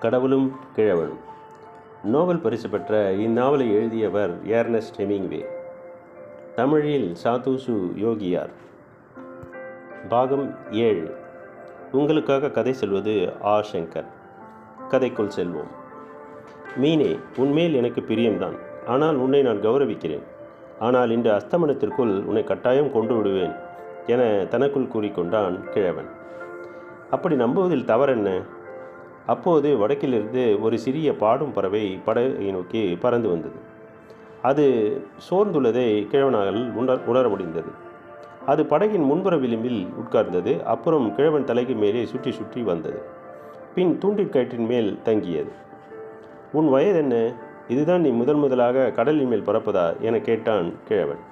கடவுளும் கிழவனும். நோபல் பரிசு பெற்ற இந்நாவலை எழுதியவர் ஏர்னஸ்ட் ஹெமிங்வே. தமிழில் சாதுசு யோகியார். பாகம் 7. உங்களுக்காக கதை சொல்வது ஆ. சங்கர். கதைக்குள் செல்வோம். மீனே, உன்மேல் எனக்கு பிரியம்தான். ஆனால் உன்னை நான் கௌரவிக்கிறேன். ஆனால் இன்று அஸ்தமனத்திற்குள் உன்னை கட்டாயம் கொண்டு விடுவேன் என தனக்குள் கூறிக்கொண்டான் கிழவன். அப்படி நம்புவதில் தவறென்ன? அப்போது வடக்கிலிருந்து ஒரு சிறிய பாடும் பறவை படகை நோக்கி பறந்து வந்தது. அது சோர்ந்துள்ளதை கிழவனால் உணர முடிந்தது. அது படகின் முன்புற விளிம்பில் உட்கார்ந்தது. அப்புறம் கிழவன் தலைக்கு மேலே சுற்றி சுற்றி வந்தது. பின் தூண்டிற்கயிற்றின் மேல் தங்கியது. உன் வயது என்ன? இதுதான் நீ முதலாக கடலின் மேல் பறப்பதா என கேட்டான் கிழவன்.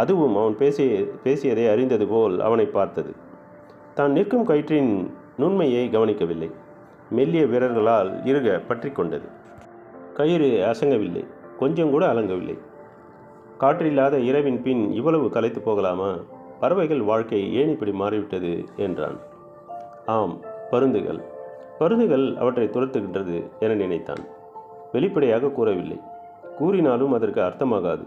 அதுவும் அவன் பேசியதை அறிந்தது போல் அவனை பார்த்தது. தான் நிற்கும் கயிற்றின் நுண்மையை கவனிக்கவில்லை. மெல்லிய விரல்களால் இறுக பற்றி கொண்டது. கயிறு அசங்கவில்லை, கொஞ்சம் கூட அலங்கவில்லை. காற்றில்லாத இரவின் பின் இவ்வளவு களைத்து போகலாமா? பறவைகள் வாழ்க்கை ஏன் இப்படி மாறிவிட்டது என்றான். ஆம், பருந்துகள் அவற்றை துரத்துகின்றது என நினைத்தான். வெளிப்படையாக கூறவில்லை. கூறினாலும் அதற்கு அர்த்தமாகாது.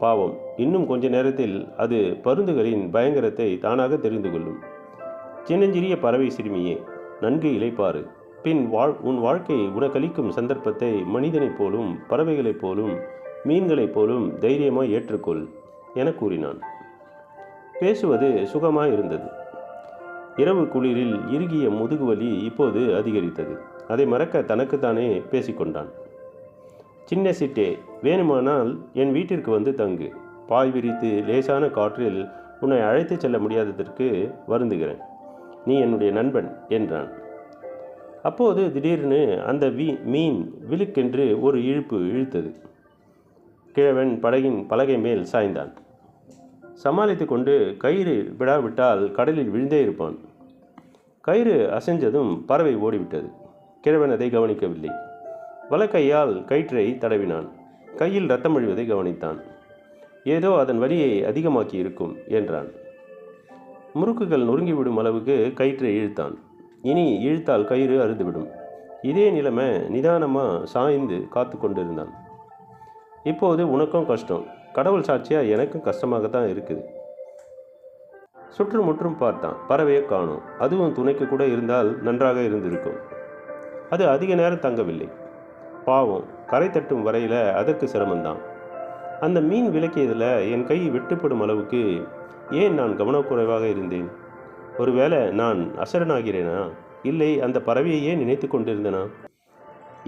பாவம், இன்னும் கொஞ்ச நேரத்தில் அது பருந்துகளின் பயங்கரத்தை தானாக தெரிந்து கொள்ளும். சின்னஞ்சிறிய பறவை சிறுமியே, நன்கு இளைப்பாறு. பின் உன் வாழ்க்கை உனக்களிக்கும் சந்தர்ப்பத்தை மனிதனைப் போலும் பறவைகளைப் போலும் மீன்களைப் போலும் தைரியமாய் ஏற்றுக்கொள் என கூறினான். பேசுவது சுகமாயிருந்தது. இரவு குளிரில் இறுகிய முதுகுவலி இப்போது அதிகரித்தது. அதை மறக்க தனக்குத்தானே பேசிக்கொண்டான். சின்ன சிட்டே, வேணுமானால் என் வீட்டிற்கு வந்து தங்கு. பாய் விரித்து லேசான காற்றில் உன்னை அழைத்து செல்ல முடியாததற்கு வருந்துகிறேன். நீ என்னுடைய நண்பன் என்றான். அப்போது திடீர்னு அந்த மீன் விழுக்கென்று ஒரு இழுப்பு இழுத்தது. கிழவன் படகின் பலகை மேல் சாய்ந்தான். சமாளித்து கொண்டு கயிறு விடாவிட்டால் கடலில் விழுந்தே இருப்பான். கயிறு அசைஞ்சதும் பறவை ஓடிவிட்டது. கிழவன் அதை கவனிக்கவில்லை. வலக்கையால் கயிற்றை தடவினான். கையில் இரத்தம் வழிவதை கவனித்தான். ஏதோ அதன் வலியை அதிகமாக்கி இருக்கும் என்றான். முறுக்குகள் நொறுங்கிவிடும் அளவுக்கு கயிற்றை இழுத்தான். இனி இழுத்தால் கயிறு அறுந்துவிடும். இதே நிலைமை நிதானமாக சாய்ந்து காத்து கொண்டிருந்தான். இப்போது உனக்கும் கஷ்டம், கடவுள் சாட்சியாக எனக்கும் கஷ்டமாகத்தான் இருக்குது. சுற்றுமுற்றும் பார்த்தான். பறவையை காணோம். அதுவும் துணைக்கு கூட இருந்தால் நன்றாக இருந்திருக்கும். அது அதிக நேரம் தங்கவில்லை. பாவம், கரை தட்டும் வரையில் அதற்கு சிரமந்தான். அந்த மீன் விலக்கியதில் என் கை வெட்டுப்படும் அளவுக்கு ஏன் நான் கவனக்குறைவாக இருந்தேன்? ஒருவேளை நான் அசரனாகிறேனா? இல்லை, அந்த பறவையையே நினைத்து கொண்டிருந்தேனா?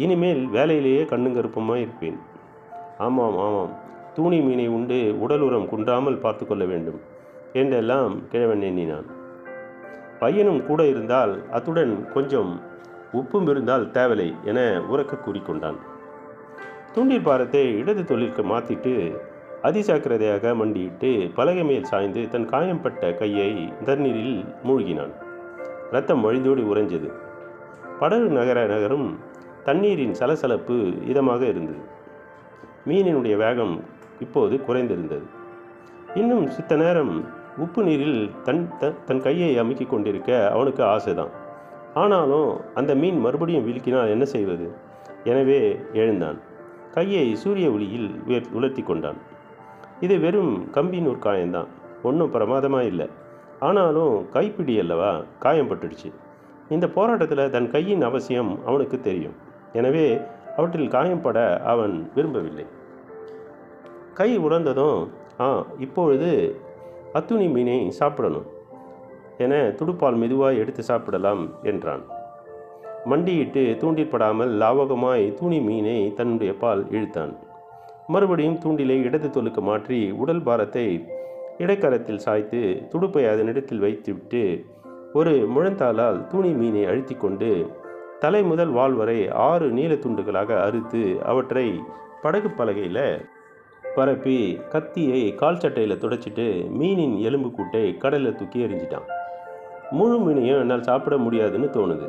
இனிமேல் வேலையிலேயே கண்ணுங்கருப்பமாக இருப்பேன். ஆமாம், தூணி மீனை உண்டு உடல் உரம் குன்றாமல் பார்த்து கொள்ள வேண்டும் என்றெல்லாம் கிழவன் எண்ணினான். பையனும் கூட இருந்தால், அத்துடன் கொஞ்சம் உப்பும் இருந்தால் தேவலை என உறக்க கூறிக்கொண்டான். தூண்டில் பாரத்தை இடது தொழிலுக்கு மாற்றிட்டு அதிசாக்கிரதையாக மண்டியிட்டு பலகை மேல் சாய்ந்து தன் காயம்பட்ட கையை தண்ணீரில் மூழ்கினான். இரத்தம் வழிந்தோடி உறைஞ்சது. படகு நகரும் தண்ணீரின் சலசலப்பு இதமாக இருந்தது. மீனினுடைய வேகம் இப்போது குறைந்திருந்தது. இன்னும் சித்த நேரம் உப்பு நீரில் தன் கையை அமுக்கி கொண்டிருக்க அவனுக்கு ஆசைதான். ஆனாலும் அந்த மீன் மறுபடியும் விழுக்கினால் என்ன செய்வது? எனவே எழுந்தான். கையை சூரிய ஒளியில் உலர்த்தி கொண்டான். இது வெறும் கம்பி நூற்காயம்தான், ஒன்றும் பிரமாதமாக இல்லை. ஆனாலும் கைப்பிடி அல்லவா, காயம்பட்டுடுச்சு. இந்த போராட்டத்தில் தன் கையின் அவசியம் அவனுக்கு தெரியும். எனவே அவற்றில் காயம்பட அவன் விரும்பவில்லை. கை உணர்ந்ததும் இப்பொழுது அத்துணி மீனை சாப்பிடணும் என துடுப்பால் மெதுவாய் எடுத்து சாப்பிடலாம் என்றான். மண்டியிட்டு தூண்டிற்படாமல் லாவகமாய் தூணி மீனை தன்னுடைய பால் இழுத்தான். மறுபடியும் தூண்டிலை இடது தொலுக்கு மாற்றி உடல் பாரத்தை இடைக்கரத்தில் சாய்த்து துடுப்பை அதனிடத்தில் வைத்துவிட்டு ஒரு முழந்தாளால் தூணி மீனை அழுத்தி கொண்டு தலை முதல் வால் வரை 6 நீல துண்டுகளாக அறுத்து அவற்றை படகு பலகையில் பரப்பி கத்தியை கால் சட்டையில் துடைச்சிட்டு மீனின் எலும்பு கூட்டை கடலில் தூக்கி எறிஞ்சிட்டான். முழு மீனையும் என்னால் சாப்பிட முடியாதுன்னு தோணுது.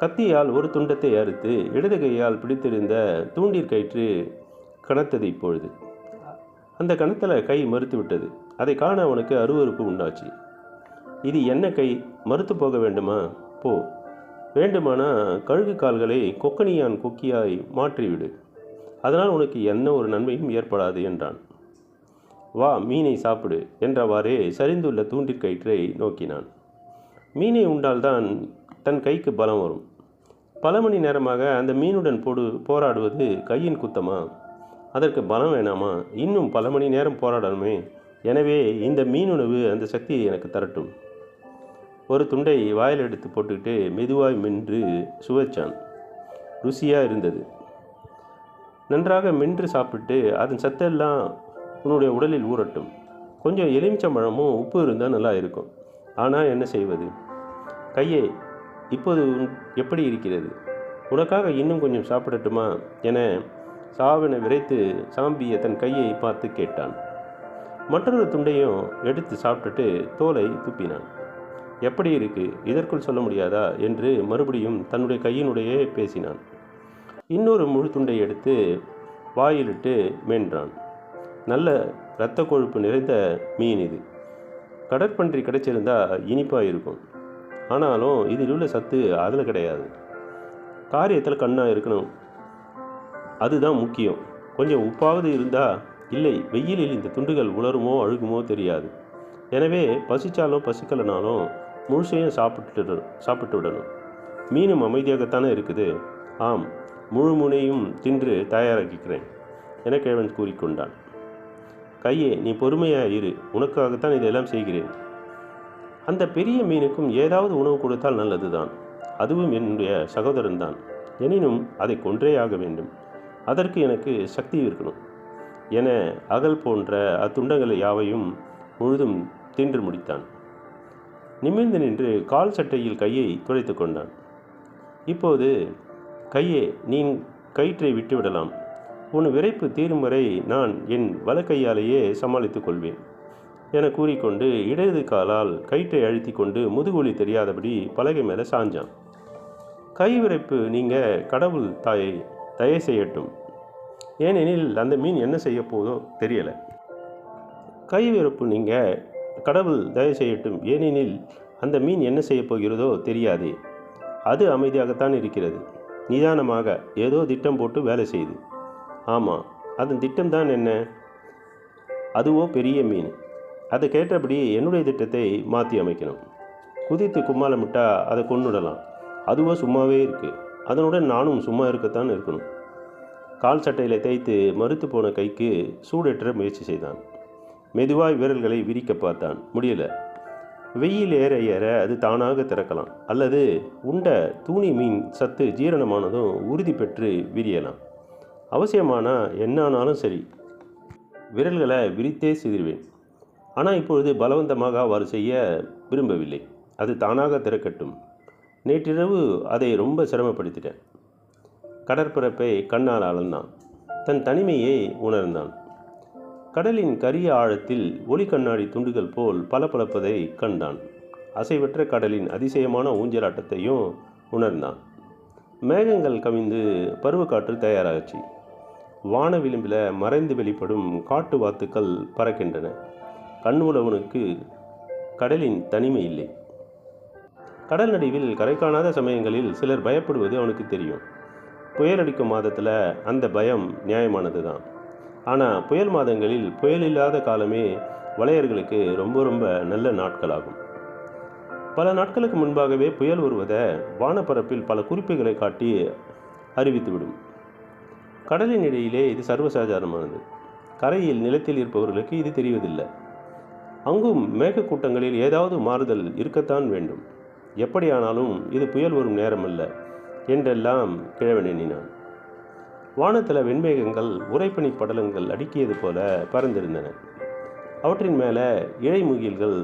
கத்தியால் ஒரு துண்டத்தை அறுத்து இடது கையால் பிடித்திருந்த தூண்டிற்கயிற்று கனத்தது. இப்பொழுது அந்த கணத்தில் கை மறுத்து விட்டது. அதை காண அவனுக்கு அருவருப்பு உண்டாச்சு. இது என்ன கை? மறுத்து போக வேண்டுமா? போ. வேண்டுமானா கழுகு கால்களை கொக்கணியான் கொக்கியாய் மாற்றிவிடு, அதனால் உனக்கு என்ன ஒரு நன்மையும் ஏற்படாது என்றான். வா, மீனை சாப்பிடு என்றவாறே சரிந்துள்ள தூண்டிற்கயிற்றை நோக்கினான். மீனை உண்டால்தான் தன் கைக்கு பலம் வரும். பல மணி நேரமாக அந்த மீனுடன் போராடுவது கையின் குத்தமா? அதற்கு பலம் வேணாமா? இன்னும் பல மணி நேரம் போராடணுமே. எனவே இந்த மீனுணவு அந்த சக்தியை எனக்கு தரட்டும். ஒரு துண்டை வாயில் எடுத்து போட்டுக்கிட்டு மெதுவாய் மென்று சுவைச்சான். ருசியாக இருந்தது. நன்றாக மென்று சாப்பிட்டு அதன் சத்தெல்லாம் உன்னுடைய உடலில் ஊறட்டும். கொஞ்சம் எலுமிச்சம்பழமும் உப்பு இருந்தால் நல்லா இருக்கும். ஆனால் என்ன செய்வது? கையே, இப்போது எப்படி இருக்கிறது? உனக்காக இன்னும் கொஞ்சம் சாப்பிடட்டுமா என சாவென விரைத்து சாம்பிய தன் கையை பார்த்து கேட்டான். மற்றொரு துண்டையும் எடுத்து சாப்பிட்டுட்டு தோலை துப்பினான். எப்படி இருக்கு, இதற்குள் சொல்ல முடியாதா என்று மறுபடியும் தன்னுடைய கையினுடைய பேசினான். இன்னொரு முழு துண்டை எடுத்து வாயிலிட்டு மென்றான். நல்ல இரத்த கொழுப்பு நிறைந்த மீன் இது. கடற்பன்றி கிடைச்சிருந்தா இனிப்பாக இருக்கும். ஆனாலும் இதில் உள்ள சத்து அதில் கிடையாது. காரியத்தில் கண்ணாக இருக்கணும், அதுதான் முக்கியம். கொஞ்சம் உப்பாவது இருந்தால், இல்லை வெயிலில் இந்த துண்டுகள் உலருமோ அழுகுமோ தெரியாது. எனவே பசிச்சாலும் பசிக்கலனாலும் முழுசையும் சாப்பிட்டு விடணும். மீனும் அமைதியாகத்தானே இருக்குது. ஆம், முழு முனையும் தின்று தயாராக்கிக்கிறேன் என கிழவன் கூறிக்கொண்டான். கையே, நீ பொறுமையாக இரு, உனக்காகத்தான் இதெல்லாம் செய்கிறேன். அந்த பெரிய மீனுக்கும் ஏதாவது உணவு கொடுத்தால் நல்லதுதான். அதுவும் என்னுடைய சகோதரன்தான். எனினும் அதை கொன்றே ஆக வேண்டும். அதற்கு எனக்கு சக்தி இருக்கணும் என அகல் போன்ற அத்துண்டங்களை யாவையும் முழுதும் தின்று முடித்தான். நிமிர்ந்து நின்று கால் சட்டையில் கையை துடைத்து கொண்டான். இப்போது கையே, நீ கயிற்றை விட்டுவிடலாம். உன் விரைப்பு தீரும் வரை நான் என் வலக்கையாலேயே சமாளித்துக் கொள்வேன் என கூறிக்கொண்டு இடது காலால் கயிற்றை அழுத்தி கொண்டு முதுகுலி தெரியாதபடி பலகை மேலே சாஞ்சான். கை விரைப்பு நீங்கள் கடவுள் தயை செய்யட்டும். ஏனெனில் அந்த மீன் என்ன செய்ய போதோ தெரியலை. கை விரைப்பு நீங்கள் கடவுள் தயை செய்யட்டும். ஏனெனில் அந்த மீன் என்ன செய்ய போகிறதோ தெரியாதே. அது அமைதியாகத்தான் இருக்கிறது. நிதானமாக ஏதோ திட்டம் போட்டு வேலை செய்து. ஆமாம், அதன் திட்டம்தான் என்ன? அதுவோ பெரிய மீன். அதை கேட்டபடி என்னுடைய திட்டத்தை மாற்றி அமைக்கணும். குதித்து கும்மாளமிட்டா அதை கொன்னுடலாம். அதுவோ சும்மாவே இருக்குது. அதனுடன் நானும் சும்மா இருக்கத்தான் இருக்கணும். கால் சட்டையில் தேய்த்து மறுத்து போன கைக்கு சூடேற்ற முயற்சி செய்தான். மெதுவாய் விரல்களை விரிக்க பார்த்தான். முடியல. வெயில் ஏற ஏற அது தானாக திறக்கலாம். அல்லது உண்ட தூணி மீன் சத்து ஜீரணமானதும் உறுதி பெற்று விரியலாம். அவசியமானால் என்னானாலும் சரி, விரல்களை விரித்தே சிதிர்வேன். ஆனால் இப்பொழுது பலவந்தமாக அவ்வாறு செய்ய விரும்பவில்லை. அது தானாக திறக்கட்டும். நேற்றிரவு அதை ரொம்ப சிரமப்படுத்திட்டேன். கடற்பரப்பை கண்ணால் அளந்தான். தன் தனிமையை உணர்ந்தான். கடலின் கரிய ஆழத்தில் ஒளி கண்ணாடி துண்டுகள் போல் பளபளப்பதை கண்டான். அசைவற்ற கடலின் அதிசயமான ஊஞ்சலாட்டத்தையும் உணர்ந்தான். மேகங்கள் கவிந்து பருவக்காற்று தயாராகச்சு. வான விளிம்பில் மறைந்து வெளிப்படும் காட்டு வாத்துக்கள் பறக்கின்றன. கண் உழவனுக்கு கடலின் தனிமை இல்லை. கடல் நடுவில் கரை காணாத சமயங்களில் சிலர் பயப்படுவது அவனுக்கு தெரியும். புயல் அடிக்கும் மாதத்தில் அந்த பயம் நியாயமானது தான். ஆனால் புயல் மாதங்களில் புயல் இல்லாத காலமே வலையர்களுக்கு ரொம்ப ரொம்ப நல்ல நாட்களாகும். பல நாட்களுக்கு முன்பாகவே புயல் வருவதை வானப்பரப்பில் பல குறிப்புகளை காட்டி அறிவித்துவிடும். கடலின் இடையிலே இது சர்வசாதாரணமானது. கரையில் நிலத்தில் இருப்பவர்களுக்கு இது தெரிவதில்லை. அங்கும் மேகக்கூட்டங்களில் ஏதாவது மாறுதல் இருக்கத்தான் வேண்டும். எப்படியானாலும் இது புயல் வரும் நேரமல்ல என்றெல்லாம் கிழவன் எண்ணினான். வானத்தில் வெண்மேகங்கள் உறைபனி படலங்கள் அடுக்கியது போல பறந்திருந்தன. அவற்றின் மேலே இழைமுகில்கள்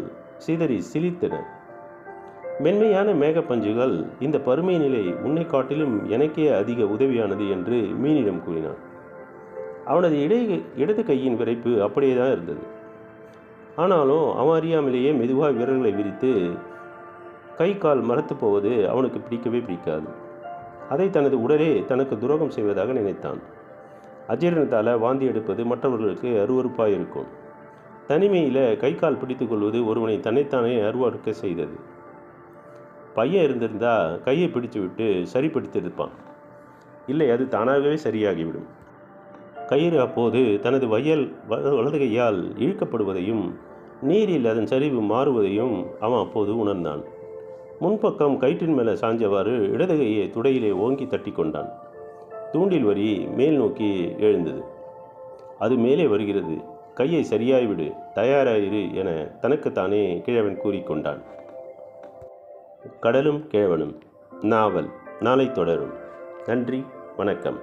சிதறி சிலித்தன. மென்மையான மேகப்பஞ்சுகள், இந்த பருமை நிலை உன்னை காட்டிலும் எனக்கே அதிக உதவியானது என்று மீனிடம் கூறினான். அவனது இடது கையின் விரைப்பு அப்படியே தான் இருந்தது. ஆனாலும் அவன் அறியாமலேயே மெதுவாக விரல்களை விரித்து கை கால் மரத்து போவது அவனுக்கு பிடிக்கவே பிடிக்காது. அதை தனது உடலே தனக்கு துரோகம் செய்வதாக நினைத்தான். அஜீரணத்தால் வாந்தி எடுப்பது மற்றவர்களுக்கு அருவருப்பாக இருக்கும். தனிமையில் கை கால் பிடித்து கொள்வது ஒருவனை தன்னைத்தானே அருவறுக்க செய்தது. பையன் இருந்திருந்தா கையை பிடித்து விட்டு சரிப்படுத்தியிருப்பான். இல்லை, அது தானாகவே சரியாகிவிடும். கயிறு அப்போது தனது வலது கையால் இழுக்கப்படுவதையும் நீரில் அதன் சரிவு மாறுவதையும் அவன் அப்போது உணர்ந்தான். முன்பக்கம் கயிற்றின் மேலே சாஞ்சவாறு இடது கையை துடையிலே ஓங்கி தட்டி கொண்டான். தூண்டில் வரி மேல் நோக்கி எழுந்தது. அது மேலே வருகிறது, கையை சரியாய்விடு, தயாராயிரு என தனக்குத்தானே கிழவன் கூறிக்கொண்டான். கடலும் கிழவனும் நாவல் நாளை தொடரும். நன்றி, வணக்கம்.